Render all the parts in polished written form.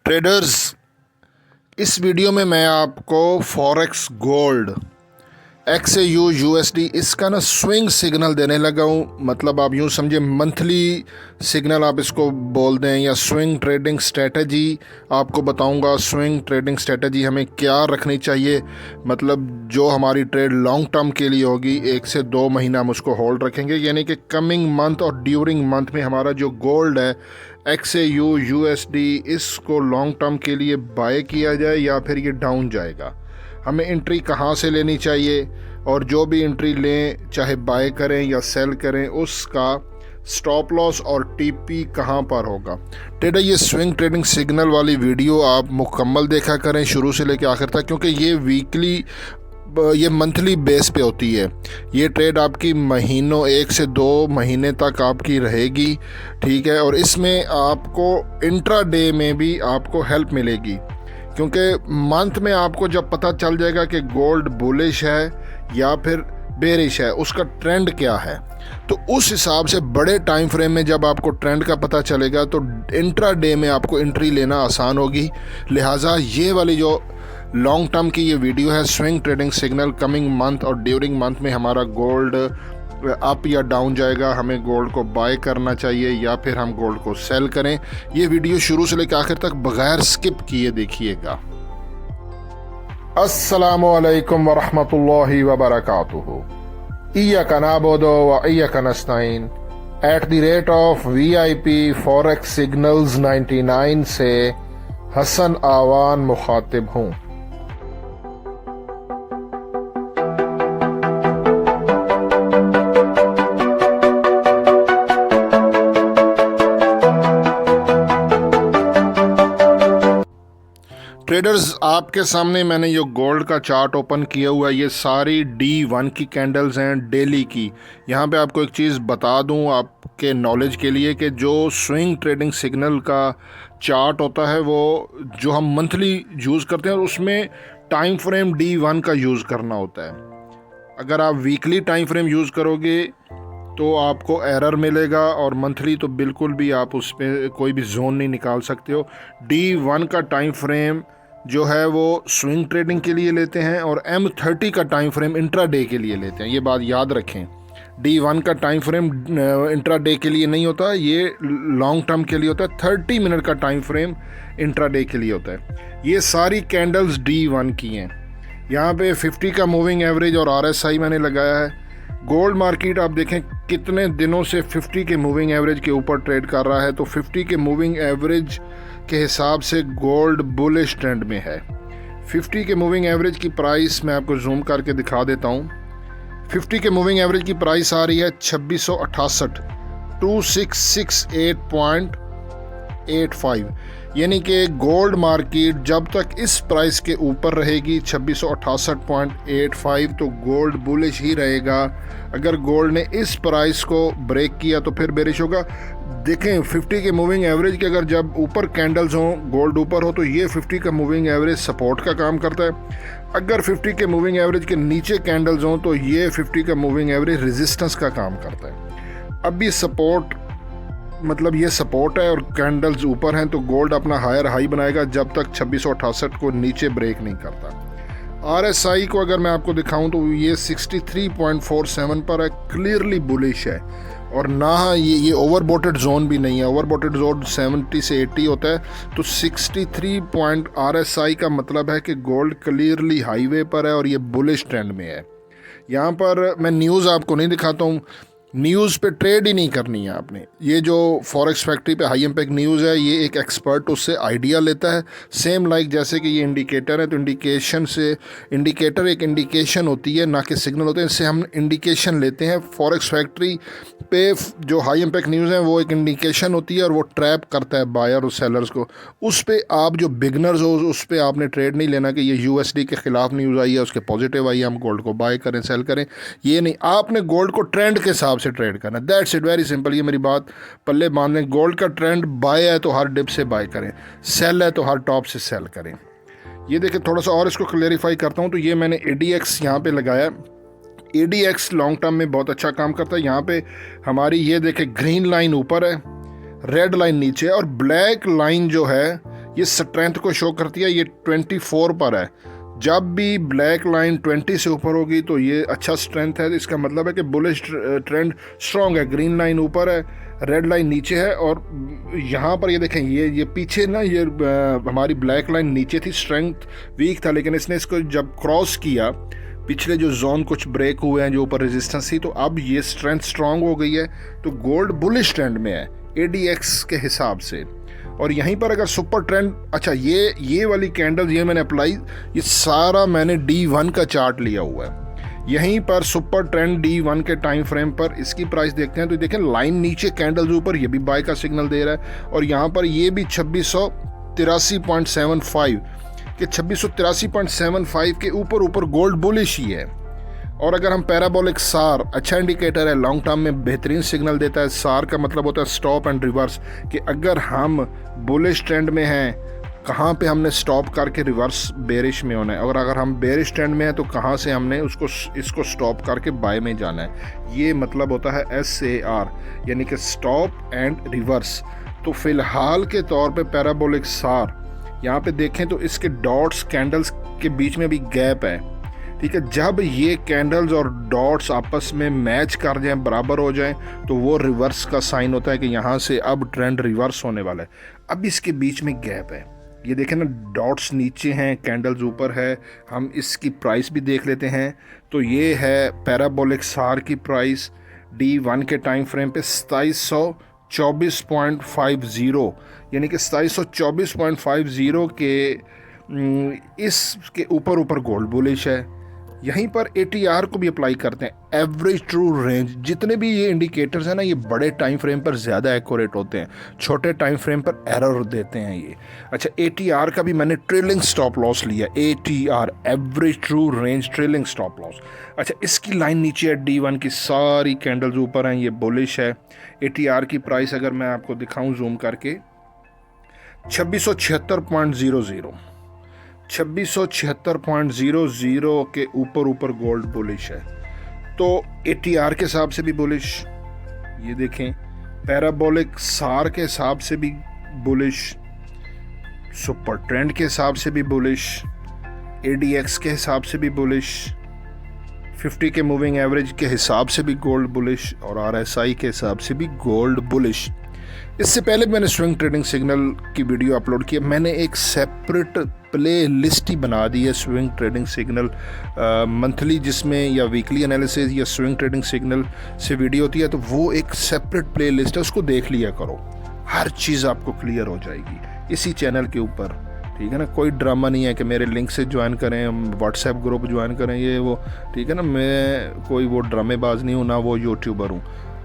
Traders, इस video में मैं आपको फॉरेक्स गोल्ड XAU USD इसका ना स्विंग सिग्नल देने लगा हूँ। मतलब आप यूँ समझे मंथली सिग्नल आप इसको बोल दें, या स्विंग ट्रेडिंग स्ट्रेटजी आपको बताऊँगा। स्विंग ट्रेडिंग स्ट्रेटजी हमें क्या रखनी चाहिए, मतलब जो हमारी ट्रेड लॉन्ग टर्म के लिए होगी, 1 से 2 महीना हम उसको होल्ड रखेंगे। यानी कि कमिंग मंथ और ड्यूरिंग मंथ में हमारा जो गोल्ड है XAU USD, इसको लॉन्ग टर्म के लिए बाय किया जाए या फिर ये डाउन जाएगा। हमें एंट्री कहाँ से लेनी चाहिए, और जो भी एंट्री लें, चाहे बाय करें या सेल करें, उसका स्टॉप लॉस और टीपी कहाँ पर होगा। ट्रेडर, ये स्विंग ट्रेडिंग सिग्नल वाली वीडियो आप मुकम्मल देखा करें शुरू से लेकर आखिर तक, क्योंकि ये मंथली बेस पे होती है। ये ट्रेड आपकी महीनों 1 से 2 महीने तक आपकी रहेगी, ठीक है। और इसमें आपको इंट्रा डे में भी आपको हेल्प मिलेगी, क्योंकि मंथ में आपको जब पता चल जाएगा कि गोल्ड बुलिश है या फिर बेरिश है, उसका ट्रेंड क्या है, तो उस हिसाब से बड़े टाइम फ्रेम में जब आपको ट्रेंड का पता चलेगा तो इंट्रा डे में आपको एंट्री लेना आसान होगी। लिहाजा ये वाली जो लॉन्ग टर्म की ये वीडियो है, swing trading signal coming month और ड्यूरिंग मंथ में हमारा गोल्ड अप या डाउन जाएगा, हमें गोल्ड को बाय करना चाहिए या फिर हम गोल्ड को सेल करें। ये वीडियो शुरू से लेकर आखिर तक बगैर स्किप किए देखिएगा। अस्सलामु अलैकुम वरहमतुल्लाहि वबरकातुहू। इय्याका नअबुदु व इय्याका नस्तईन @ VIP फॉरेक्स सिग्नल्स 99 से हसन आवान मुखातिब हूँ। ट्रेडर्स, आपके सामने मैंने ये गोल्ड का चार्ट ओपन किया हुआ है। ये सारी D1 की कैंडल्स हैं डेली की। यहाँ पे आपको एक चीज़ बता दूँ आपके नॉलेज के लिए कि जो स्विंग ट्रेडिंग सिग्नल का चार्ट होता है वो जो हम मंथली यूज़ करते हैं, उसमें टाइम फ्रेम D1 का यूज़ करना होता है। अगर आप वीकली टाइम फ्रेम यूज़ करोगे तो आपको एरर मिलेगा, और मंथली तो बिल्कुल भी आप उस पर कोई भी जोन नहीं निकाल सकते हो। D1 का टाइम फ्रेम जो है वो स्विंग ट्रेडिंग के लिए लेते हैं, और M30 का टाइम फ्रेम इंट्रा डे के लिए लेते हैं। ये बात याद रखें, D1 का टाइम फ्रेम इंट्रा डे के लिए नहीं होता, ये लॉन्ग टर्म के लिए होता है। 30 मिनट का टाइम फ्रेम इंट्रा डे के लिए होता है। ये सारी कैंडल्स D1 की हैं। यहाँ पे 50 का मूविंग एवरेज और RSI मैंने लगाया है। गोल्ड मार्केट आप देखें कितने दिनों से 50 के मूविंग एवरेज के ऊपर ट्रेड कर रहा है, तो 50 के मूविंग एवरेज के हिसाब से गोल्ड बुलिश ट्रेंड में है। 50 के मूविंग एवरेज की प्राइस मैं आपको जूम करके दिखा देता हूँ। 50 के मूविंग एवरेज की प्राइस आ रही है 2668, 2668.85। यानी कि गोल्ड मार्केट जब तक इस प्राइस के ऊपर रहेगी 2668.85, तो गोल्ड बुलिश ही रहेगा। अगर गोल्ड ने इस प्राइस को ब्रेक किया तो फिर बेरिश होगा। देखें 50 के मूविंग एवरेज के अगर जब ऊपर कैंडल्स हों, गोल्ड ऊपर हो, तो ये 50 का मूविंग एवरेज सपोर्ट का काम करता है। अगर 50 के मूविंग एवरेज के नीचे कैंडल्स हों तो ये 50 का मूविंग एवरेज रेजिस्टेंस का काम करता है। अभी सपोर्ट, मतलब ये सपोर्ट है और कैंडल्स ऊपर हैं, तो गोल्ड अपना हायर हाई बनाएगा जब तक 2668 को नीचे ब्रेक नहीं करता। RSI को अगर मैं आपको दिखाऊं तो ये 63.47 पर है, क्लियरली बुलिश है। और ना ये ओवरबोटेड जोन भी नहीं है। ओवरबोटेड जोन 70 से 80 होता है, तो 63 पॉइंट RSI का मतलब है कि गोल्ड क्लियरली हाईवे पर है और ये बुलिश ट्रेंड में है। यहाँ पर मैं न्यूज़ आपको नहीं दिखाता हूँ, न्यूज़ पे ट्रेड ही नहीं करनी है आपने। ये जो फॉरेक्स फैक्ट्री पे हाई इम्पैक्ट न्यूज़ है, ये एक एक्सपर्ट उससे आइडिया लेता है। सेम लाइक जैसे कि ये इंडिकेटर है, तो इंडिकेशन से, इंडिकेटर एक इंडिकेशन होती है, ना कि सिग्नल होते हैं। इससे हम इंडिकेशन लेते हैं। फॉरेक्स फैक्ट्री पे जो हाई इम्पैक्ट न्यूज़ है वो एक इंडिकेशन होती है, और वो ट्रैप करता है बायर और सेलर्स को। उस पर आप जो बिगनर्स हो, उस पर आपने ट्रेड नहीं लेना कि ये USD के ख़िलाफ़ न्यूज़ आई है, उसके पॉजिटिव आई है, हम गोल्ड को बाय करें सेल करें। ये नहीं, आपने गोल्ड को ट्रेंड के हिसाब से ट्रेड करना। That's it, very simple. ये मेरी बात पल्ले बांध लें। गोल्ड का ट्रेंड बाय है तो हर डिप से बाय करें, सेल है तो हर टॉप से सेल करें। ये देखिए, थोड़ा सा और इसको क्लेरिफाई करता हूँ। तो ये मैंने ADX यहाँ पे लगाया। ADX लॉन्ग टर्म में बहुत अच्छा काम करता है। यहाँ पे हमारी ये देखें ग्रीन लाइन ऊपर है, रेड लाइन नीचे है, और ब्लैक लाइन जो है ये स्ट्रेंथ को शो करती है। ये 24 पर है। जब भी ब्लैक लाइन 20 से ऊपर होगी तो ये अच्छा स्ट्रेंथ है। इसका मतलब है कि बुलिश ट्रेंड स्ट्रॉन्ग है। ग्रीन लाइन ऊपर है, रेड लाइन नीचे है, और यहाँ पर ये देखें, ये पीछे ना, ये हमारी ब्लैक लाइन नीचे थी, स्ट्रेंथ वीक था, लेकिन इसने इसको जब क्रॉस किया, पिछले जो जोन कुछ ब्रेक हुए हैं जो ऊपर रेजिस्टेंस थी, तो अब ये स्ट्रेंथ स्ट्रांग हो गई है। तो गोल्ड बुलिश ट्रेंड में है ADX के हिसाब से। और यहीं पर अगर सुपर ट्रेंड, अच्छा ये वाली कैंडल्स ये मैंने अप्लाई, ये सारा मैंने D1 का चार्ट लिया हुआ है। यहीं पर सुपर ट्रेंड D1 के टाइम फ्रेम पर इसकी प्राइस देखते हैं तो देखें लाइन नीचे, कैंडल्स ऊपर, ये भी बाय का सिग्नल दे रहा है। और यहाँ पर ये भी 2683.75 कि 2683.75 के ऊपर गोल्ड बुलिश ही है। और अगर हम पैराबोलिक सार, अच्छा इंडिकेटर है, लॉन्ग टर्म में बेहतरीन सिग्नल देता है। सार का मतलब होता है स्टॉप एंड रिवर्स, कि अगर हम बुलिश ट्रेंड में हैं कहाँ पे हमने स्टॉप करके रिवर्स बेरिश में होना है, और अगर हम बेरिश ट्रेंड में हैं तो कहाँ से हमने इसको स्टॉप करके बाय में जाना है। ये मतलब होता है SAR, यानी कि स्टॉप एंड रिवर्स। तो फिलहाल के तौर पे पैराबोलिक सार यहाँ पे देखें तो इसके डॉट्स कैंडल्स के बीच में भी गैप है, ठीक है। जब ये कैंडल्स और डॉट्स आपस में मैच कर जाएं, बराबर हो जाएं, तो वो रिवर्स का साइन होता है कि यहाँ से अब ट्रेंड रिवर्स होने वाला है। अब इसके बीच में गैप है, ये देखें ना, डॉट्स नीचे हैं, कैंडल्स ऊपर है। हम इसकी प्राइस भी देख लेते हैं। तो ये है पैराबोलिक सार की प्राइस D1 के टाइम फ्रेम पे 2724.50, यानी कि 2724.50 के इसके ऊपर गोल्ड बुलिश है। यहीं पर ATR को भी अप्लाई करते हैं, एवरेज ट्रू रेंज। जितने भी ये इंडिकेटर्स हैं ना, ये बड़े टाइम फ्रेम पर ज़्यादा एक्यूरेट होते हैं, छोटे टाइम फ्रेम पर एरर देते हैं ये। अच्छा, ATR का भी मैंने ट्रेलिंग स्टॉप लॉस लिया, ATR average true range trailing stop loss. अच्छा, इसकी लाइन नीचे है, D1 की सारी कैंडल्स ऊपर हैं, ये बुलिश है। ATR की प्राइस अगर मैं आपको दिखाऊं जूम करके, 2676.00, 2676.00 के ऊपर गोल्ड बुलिश है। तो ATR के हिसाब से भी बुलिश, ये देखें, पैराबोलिक सार के हिसाब से भी बुलिश, सुपर ट्रेंड के हिसाब से भी बुलिश, ADX के हिसाब से भी बुलिश, 50 के मूविंग एवरेज के हिसाब से भी गोल्ड बुलिश, और RSI के हिसाब से भी गोल्ड बुलिश। इससे पहले मैंने स्विंग ट्रेडिंग सिग्नल की वीडियो अपलोड की है। मैंने एक सेपरेट प्ले लिस्ट ही बना दी है स्विंग ट्रेडिंग सिग्नल मंथली, जिसमें या वीकली एनालिसिस या स्विंग ट्रेडिंग सिग्नल से वीडियो होती है, तो वो एक सेपरेट प्ले लिस्ट है, उसको देख लिया करो, हर चीज़ आपको क्लियर हो जाएगी इसी चैनल के ऊपर, ठीक है ना। कोई ड्रामा नहीं है कि मेरे लिंक से ज्वाइन करें, व्हाट्सएप ग्रुप ज्वाइन करें, ये वो, ठीक है ना। मैं कोई वो ड्रामेबाज नहीं हूँ, ना वो यूट्यूबर हूँ।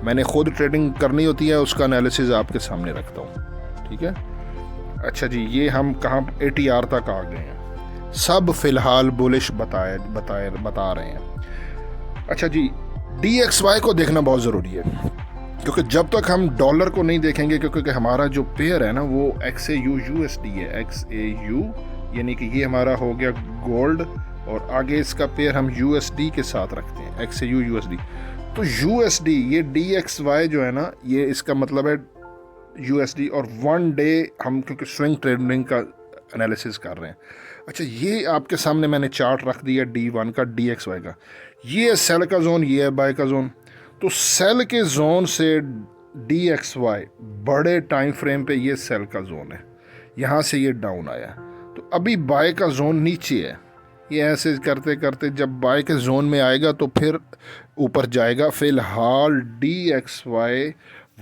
मैंने खुद ट्रेडिंग करनी होती है, उसका एनालिसिस आपके सामने रखता हूँ, ठीक है। अच्छा जी, ये हम कहाँ ATR तक आ गए हैं, सब फिलहाल बुलिश बता रहे हैं। अच्छा जी, DXY को देखना बहुत ज़रूरी है, क्योंकि जब तक हम डॉलर को नहीं देखेंगे, क्योंकि हमारा जो पेयर है ना वो XAU USD है, XAU, यानी कि ये हमारा हो गया गोल्ड, और आगे इसका पेयर हम USD के साथ रखते हैं, XAU USD। तो USD, ये DXY जो है ना, ये इसका मतलब है USD, और 1 डे हम क्योंकि स्विंग ट्रेडिंग का एनालिसिस कर रहे हैं। अच्छा, ये आपके सामने मैंने चार्ट रख दिया D1 का, DXY का। ये है सेल का जोन, ये है बाय का जोन। तो सेल के जोन से DXY बड़े टाइम फ्रेम पे ये सेल का जोन है, यहाँ से ये डाउन आया, तो अभी बाय का जोन नीचे है। ये ऐसे करते करते जब बाय के जोन में आएगा तो फिर ऊपर जाएगा। फिलहाल DXY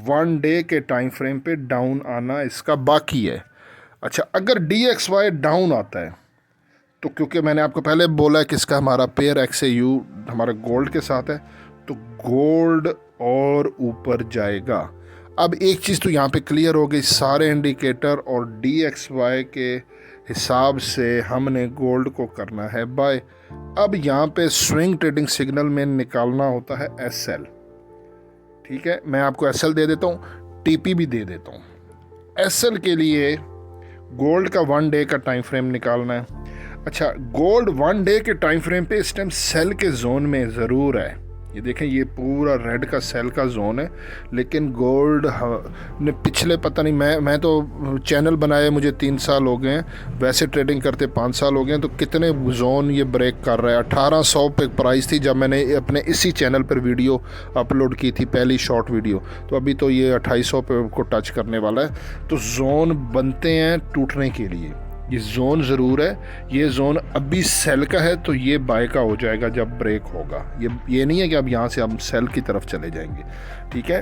1 डे के टाइम फ्रेम पे डाउन आना इसका बाकी है। अच्छा, अगर DXY डाउन आता है तो, क्योंकि मैंने आपको पहले बोला कि इसका हमारा पेयर XAU हमारा गोल्ड के साथ है, तो गोल्ड और ऊपर जाएगा। अब एक चीज़ तो यहाँ पे क्लियर हो गई, सारे इंडिकेटर और DXY के हिसाब से हमने गोल्ड को करना है बाय। अब यहाँ पे स्विंग ट्रेडिंग सिग्नल में निकालना होता है SL, ठीक है। मैं आपको SL दे देता हूँ, TP भी दे देता हूँ। SL के लिए गोल्ड का 1 डे का टाइम फ्रेम निकालना है। अच्छा, गोल्ड 1 डे के टाइम फ्रेम पे इस टाइम सेल के जोन में ज़रूर है, ये देखें, ये पूरा रेड का सेल का जोन है, लेकिन गोल्ड ने पिछले पता नहीं, मैं तो चैनल बनाए मुझे 3 साल हो गए हैं, वैसे ट्रेडिंग करते 5 साल हो गए हैं, तो कितने जोन ये ब्रेक कर रहा है। 1800 पे प्राइस थी जब मैंने अपने इसी चैनल पर वीडियो अपलोड की थी, पहली शॉर्ट वीडियो, तो अभी तो ये 2800 पे को टच करने वाला है। तो जोन बनते हैं टूटने के लिए, ये जोन ज़रूर है। ये जोन अभी सेल का है, तो ये बाय का हो जाएगा जब ब्रेक होगा। ये नहीं है कि अब यहाँ से हम सेल की तरफ चले जाएंगे, ठीक है।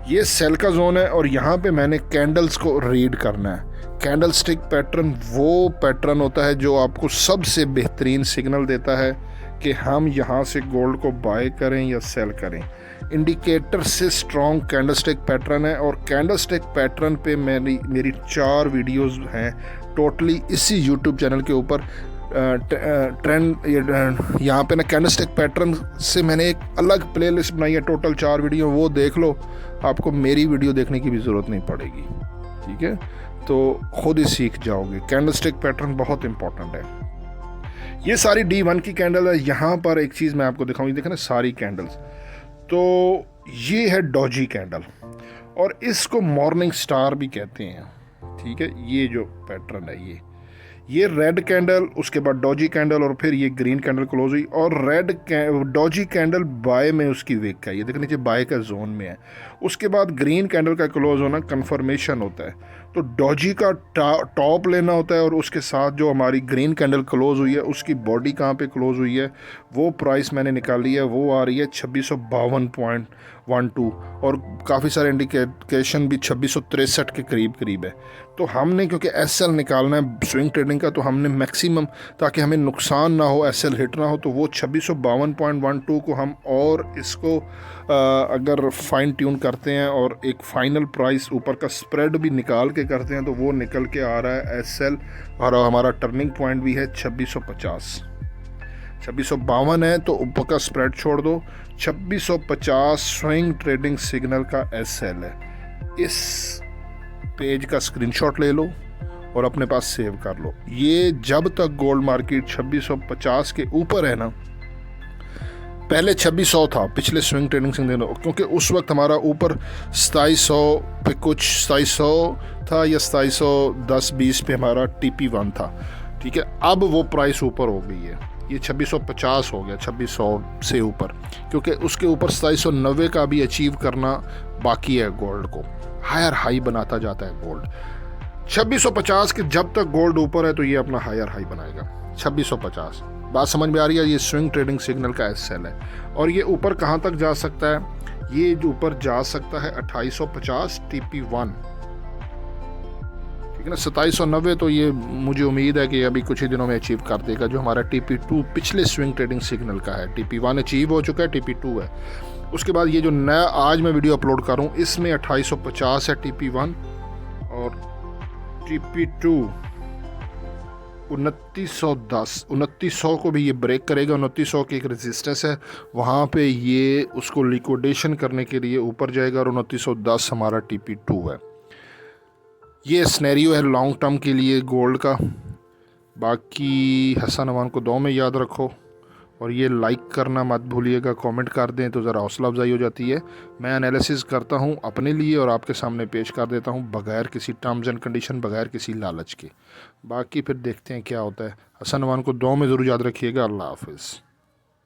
ये सेल का जोन है, और यहाँ पे मैंने कैंडल्स को रीड करना है। कैंडल स्टिक पैटर्न वो पैटर्न होता है जो आपको सबसे बेहतरीन सिग्नल देता है कि हम यहाँ से गोल्ड को बाय करें या सेल करें। इंडिकेटर से स्ट्रॉन्ग कैंडलस्टिक पैटर्न है, और कैंडलस्टिक पैटर्न पे मेरी 4 वीडियोस हैं टोटली इसी यूट्यूब चैनल के ऊपर। ट्रेंड यहाँ पे ना कैंडलस्टिक पैटर्न से मैंने एक अलग प्लेलिस्ट बनाई है, टोटल 4 वीडियो, वो देख लो, आपको मेरी वीडियो देखने की भी ज़रूरत नहीं पड़ेगी, ठीक है। तो खुद ही सीख जाओगे। कैंडलस्टिक पैटर्न बहुत इंपॉर्टेंट है। ये सारी D1 की कैंडल है। यहाँ पर एक चीज़ मैं आपको दिखाऊंगी, देखें ना सारी कैंडल्स, तो ये है डॉजी कैंडल, और इसको मॉर्निंग स्टार भी कहते हैं, ठीक है। ये जो पैटर्न है, ये रेड कैंडल, उसके बाद डॉजी कैंडल, और फिर ये ग्रीन कैंडल क्लोज हुई, और रेड डॉजी कैंडल बाय में उसकी विक है, ये देखो नीचे बाय का जोन में है। उसके बाद ग्रीन कैंडल का क्लोज होना कंफर्मेशन होता है, तो डॉजी का टॉप लेना होता है, और उसके साथ जो हमारी ग्रीन कैंडल क्लोज हुई है उसकी बॉडी कहाँ पे क्लोज हुई है, वो प्राइस मैंने निकाली है, वो आ रही है 2652.12, और काफ़ी सारे इंडिकेशन भी 2663 के करीब है। तो हमने क्योंकि एसएल निकालना है स्विंग ट्रेडिंग का, तो हमने मैक्सिमम, ताकि हमें नुकसान ना हो, एसएल हिट ना हो, तो वो 2652.12 को हम और इसको अगर फाइन ट्यून करते हैं और एक फाइनल प्राइस ऊपर का स्प्रेड भी निकाल के करते हैं, तो वो निकल के आ रहा है एसएल, और हमारा टर्निंग पॉइंट भी है 2650। 2652 है, तो ऊपर का स्प्रेड छोड़ दो, 2650 स्विंग ट्रेडिंग सिग्नल का एसएल है। इस पेज का स्क्रीनशॉट ले लो और अपने पास सेव कर लो। ये जब तक गोल्ड मार्केट 2650 के ऊपर है ना, पहले 2600 था पिछले स्विंग ट्रेडिंग सिग्नल, क्योंकि उस वक्त हमारा ऊपर 2700 पे कुछ 2700 था, या 2710-20 पे हमारा TP1 था, ठीक है। अब वो प्राइस ऊपर हो गई है, ये 2650 हो गया, 2600 से ऊपर, क्योंकि उसके ऊपर 2790 का भी अचीव करना बाकी है। गोल्ड को हायर हाई बनाता जाता है गोल्ड। 2650 के जब तक गोल्ड ऊपर है, तो ये अपना हायर हाई बनाएगा 2650। बात समझ में आ रही है। ये स्विंग ट्रेडिंग सिग्नल का एसएल है, और ये ऊपर कहाँ तक जा सकता है, ये जो ऊपर जा सकता है 2850 TP1, ठीक है ना। 2790 तो ये मुझे उम्मीद है कि अभी कुछ ही दिनों में अचीव कर देगा, जो हमारा TP2 पिछले स्विंग ट्रेडिंग सिग्नल का है। TP1 अचीव हो चुका है, TP2 है। उसके बाद ये जो नया आज मैं वीडियो अपलोड कर रहा हूँ, इसमें 2850 है TP1, और TP2 2910, 2900 को भी ये ब्रेक करेगा। 2900 की एक रेजिस्टेंस है, वहाँ पे ये उसको लिक्विडेशन करने के लिए ऊपर जाएगा, और 2910 हमारा TP2 है। ये स्नैरियो है लॉन्ग टर्म के लिए गोल्ड का। बाकी हसन अमान को 2 में याद रखो, और ये लाइक करना मत भूलिएगा, कमेंट कर दें तो ज़रा हौसला अफजाई हो जाती है। मैं एनालिसिस करता हूँ अपने लिए और आपके सामने पेश कर देता हूँ, बगैर किसी टर्म्स एंड कंडीशन, बगैर किसी लालच के। बाकी फिर देखते हैं क्या होता है। हसन अमान को 2 में ज़रूर याद रखिएगा। अल्लाह हाफिज़।